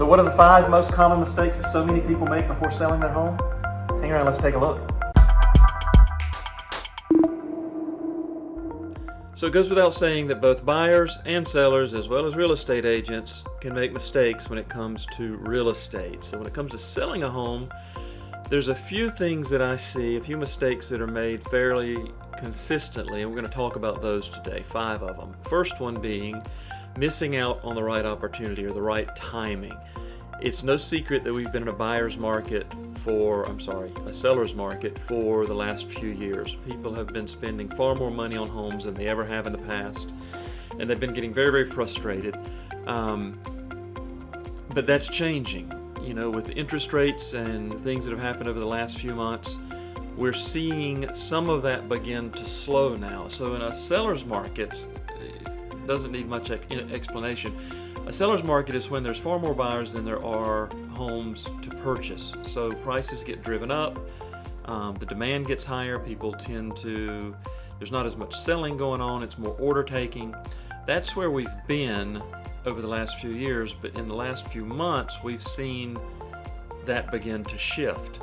So what are the 5 most common mistakes that so many people make before selling their home? Hang around, let's take a look. So it goes without saying that both buyers and sellers, as well as real estate agents, can make mistakes when it comes to real estate. So when it comes to selling a home, there's a few things that I see, a few mistakes that are made fairly consistently, and we're going to talk about those today, 5 of them. First one being missing out on the right opportunity or the right timing. It's no secret that we've been in a seller's market for the last few years. People have been spending far more money on homes than they ever have in the past, and they've been getting very, very frustrated. But that's changing. You know, with interest rates and things that have happened over the last few months, we're seeing some of that begin to slow now. So in a seller's market, it doesn't need much explanation. A seller's market is when there's far more buyers than there are homes to purchase. So prices get driven up, the demand gets higher, there's not as much selling going on, it's more order taking. That's where we've been over the last few years, but in the last few months we've seen that begin to shift.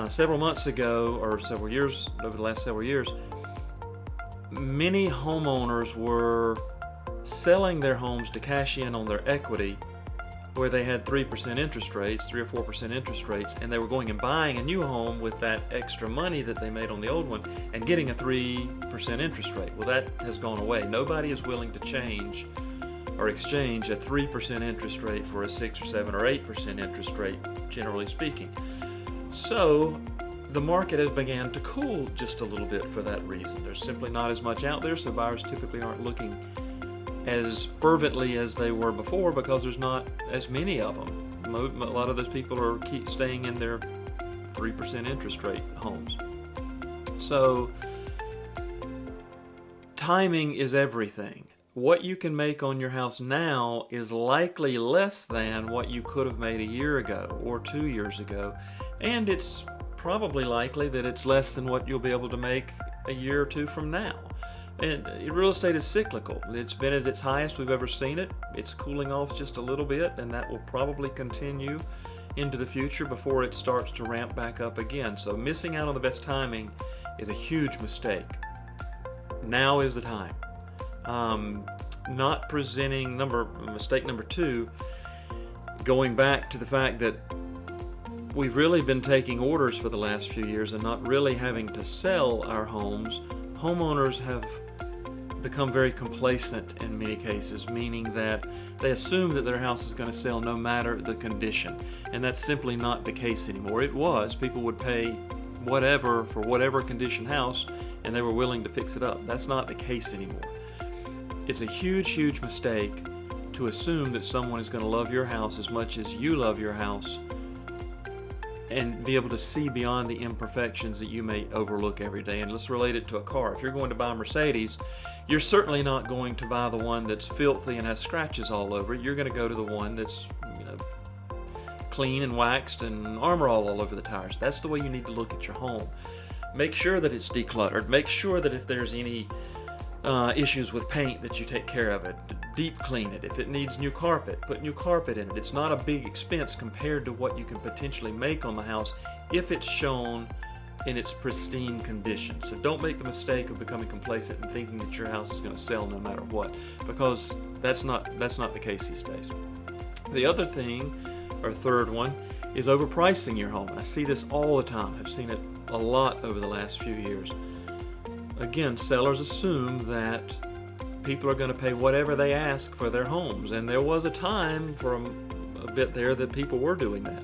Several months ago, or over the last several years, many homeowners were selling their homes to cash in on their equity where they had 3% interest rates, 3 or 4% interest rates, and they were going and buying a new home with that extra money that they made on the old one and getting a 3% interest rate. Well, that has gone away. Nobody is willing to change or exchange a 3% interest rate for a 6 or 7 or 8% interest rate, generally speaking. So the market has began to cool just a little bit for that reason. There's simply not as much out there, so buyers typically aren't looking as fervently as they were before because there's not as many of them. A lot of those people are staying in their 3% interest rate homes. So timing is everything. What you can make on your house now is likely less than what you could have made a year ago or 2 years ago, and it's probably likely that it's less than what you'll be able to make a year or 2 from now. And real estate is cyclical. It's been at its highest we've ever seen it. It's cooling off just a little bit, and that will probably continue into the future before it starts to ramp back up again. So missing out on the best timing is a huge mistake. Now is the time. Not presenting mistake number 2, going back to the fact that we've really been taking orders for the last few years and not really having to sell our homes. Homeowners have become very complacent in many cases, meaning that they assume that their house is going to sell no matter the condition, and that's simply not the case anymore. It was. People would pay whatever for whatever condition house, and they were willing to fix it up. That's not the case anymore. It's a huge, huge mistake to assume that someone is going to love your house as much as you love your house and be able to see beyond the imperfections that you may overlook every day. And let's relate it to a car. If you're going to buy a Mercedes, you're certainly not going to buy the one that's filthy and has scratches all over it. You're going to go to the one that's clean and waxed and armor all over the tires. That's the way you need to look at your home. Make sure that it's decluttered. Make sure that if there's any issues with paint that you take care of it. Deep clean it. If it needs new carpet, put new carpet in it. It's not a big expense compared to what you can potentially make on the house if it's shown in its pristine condition. So don't make the mistake of becoming complacent and thinking that your house is going to sell no matter what, because that's not the case these days. The other thing, or third one, is overpricing your home. I see this all the time. I've seen it a lot over the last few years. Again, sellers assume that people are going to pay whatever they ask for their homes, and there was a time for a bit there that people were doing that.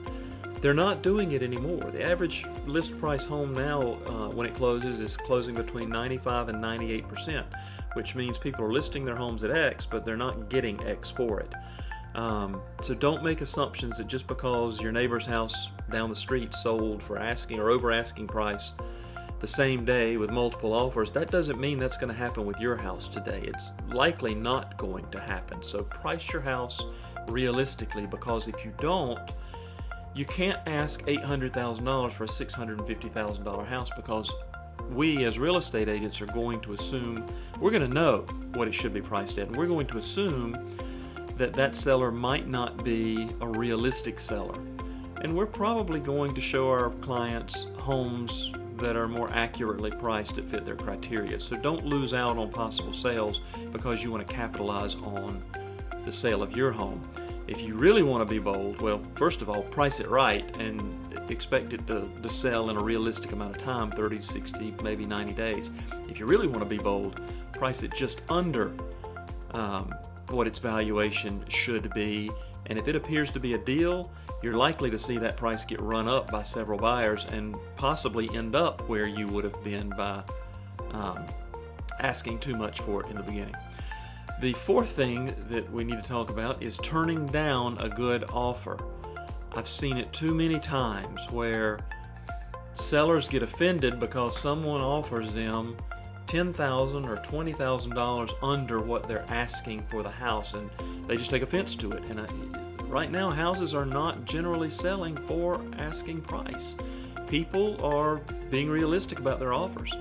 They're not doing it anymore. The average list price home now, when it closes, is closing between 95 and 98%, which means people are listing their homes at X, but they're not getting X for it. So don't make assumptions that just because your neighbor's house down the street sold for asking or over asking price the same day with multiple offers, that doesn't mean that's going to happen with your house today. It's likely not going to happen. So price your house realistically, because if you don't, you can't ask $800,000 for a $650,000 house, because we as real estate agents are going to assume, we're going to know what it should be priced at, and we're going to assume that seller might not be a realistic seller. And we're probably going to show our clients homes that are more accurately priced that fit their criteria. So don't lose out on possible sales because you want to capitalize on the sale of your home. If you really want to be bold, well, first of all, price it right and expect it to sell in a realistic amount of time, 30, 60, maybe 90 days. If you really want to be bold, price it just under what its valuation should be. And if it appears to be a deal, you're likely to see that price get run up by several buyers and possibly end up where you would have been by asking too much for it in the beginning. The fourth thing that we need to talk about is turning down a good offer. I've seen it too many times where sellers get offended because someone offers them $10,000 or $20,000 under what they're asking for the house, and they just take offense to it. And right now, houses are not generally selling for asking price. People are being realistic about their offers.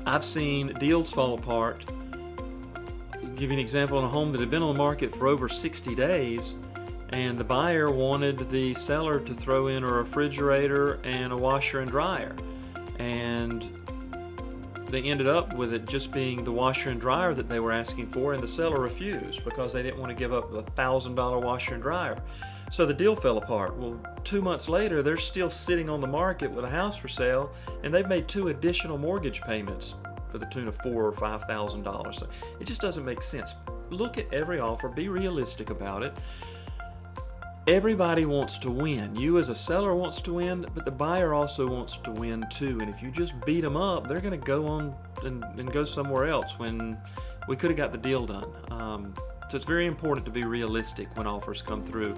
I've seen deals fall apart. I'll give you an example on a home that had been on the market for over 60 days, and the buyer wanted the seller to throw in a refrigerator and a washer and dryer. And they ended up with it just being the washer and dryer that they were asking for, and the seller refused because they didn't want to give up a $1,000 washer and dryer. So the deal fell apart. Well, 2 months later, they're still sitting on the market with a house for sale, and they've made 2 additional mortgage payments for the tune of $4,000 or $5,000. So it just doesn't make sense. Look at every offer, be realistic about it. Everybody wants to win. You as a seller wants to win, but the buyer also wants to win too. And if you just beat them up, they're going to go on and go somewhere else when we could have got the deal done. So it's very important to be realistic when offers come through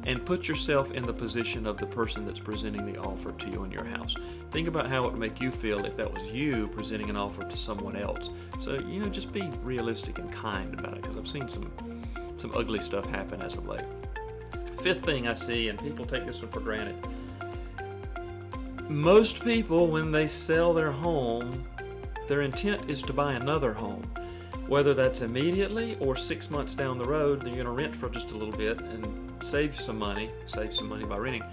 and put yourself in the position of the person that's presenting the offer to you in your house. Think about how it would make you feel if that was you presenting an offer to someone else. So, just be realistic and kind about it, because I've seen some ugly stuff happen as of late. Fifth thing I see, and people take this one for granted, most people, when they sell their home, their intent is to buy another home. Whether that's immediately or 6 months down the road, they're going to rent for just a little bit and save some money by renting.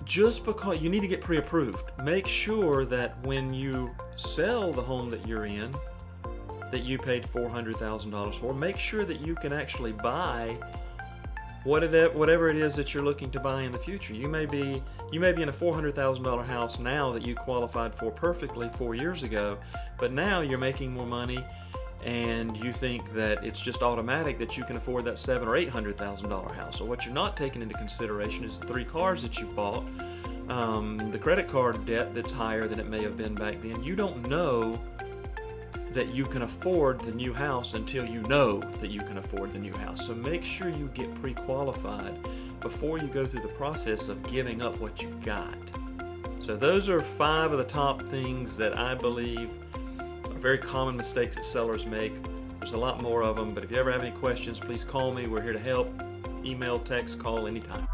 Just because you need to get pre-approved, make sure that when you sell the home that you're in, that you paid $400,000 for, make sure that you can actually buy whatever it is that you're looking to buy in the future. You may be in a $400,000 house now that you qualified for perfectly 4 years ago, but now you're making more money and you think that it's just automatic that you can afford that $700,000 or $800,000 house. So what you're not taking into consideration is the 3 cars that you bought, the credit card debt that's higher than it may have been back then. You don't know that you can afford the new house until you know that you can afford the new house. So make sure you get pre-qualified before you go through the process of giving up what you've got. So those are 5 of the top things that I believe are very common mistakes that sellers make. There's a lot more of them, but if you ever have any questions, please call me. We're here to help. Email, text, call anytime.